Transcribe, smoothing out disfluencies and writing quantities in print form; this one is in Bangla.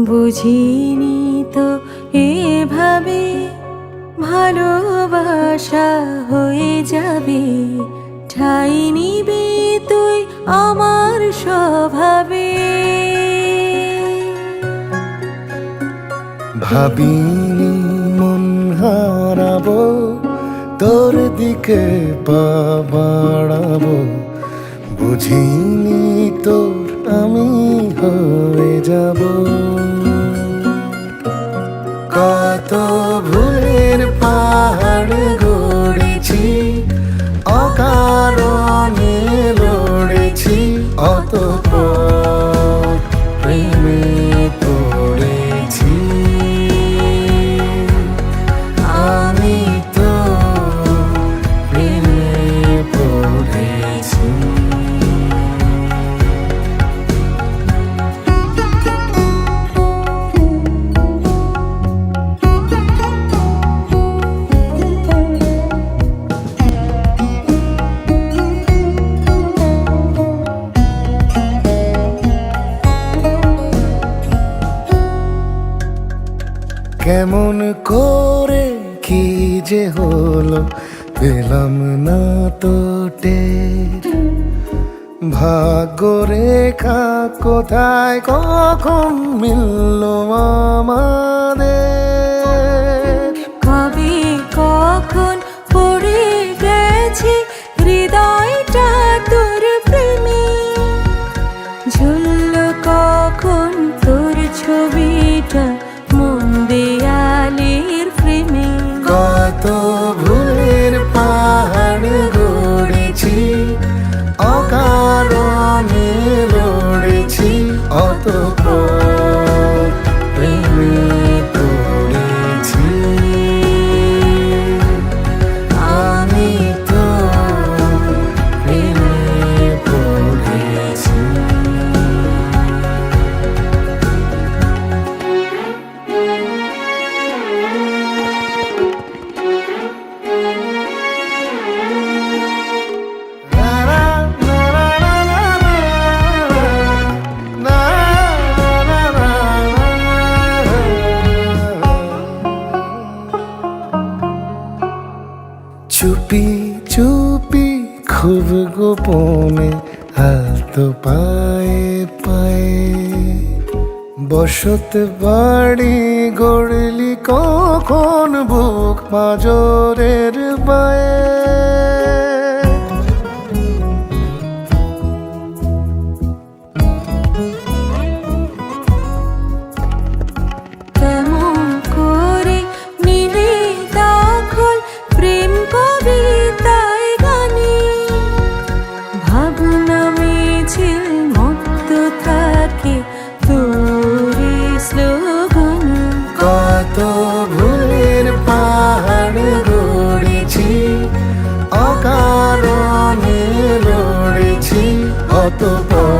বুঝিনি তো এভাবে ভালোবাসা হয়ে যাবে, ঠাঁই নিবি তুই আমার স্বভাবে। ভাবিনি মন হারাবো, তোর দিকে পা বাড়াবো, বুঝিনি তোর আমি হয়ে যাব। কত ভুলের পাহাড় গড়েছি, অকারণে লড়েছি, অতঃপর প্রেমে পড়েছি। আমি তো প্রেমে পড়েছি। কেমন করে কি যে হলো পেলাম না তো টের, ভাগ্য রেখা কোথায় কখন মিলল আমাদের। কবে কখন পড়ে গেছে হৃদয়টা তোর প্রেমে, ঝুলল কখন তোর ছবিটা মন দেয়ালের ফ্রেমে। কত ভুলের পাহাড় গড়েছি, অকারণে লড়েছি, অতঃপর প্রেমে পড়েছি। আমি তো প্রেমে পড়েছি। চুপি চুপি খুব গোপনে হালতো পায়ে পায়ে, বসত বাড়ি গড়লি কখন বুক পাঁজরের বায়ে। কেমন করে নিলে দখল প্রেম কবিতায় গানে, ভাবনা মিছিল মত্ত থাকে তোর স্লোগান। কত ভুলের পাহাড় গড়েছি, অকারণে লড়েছি, অতঃপর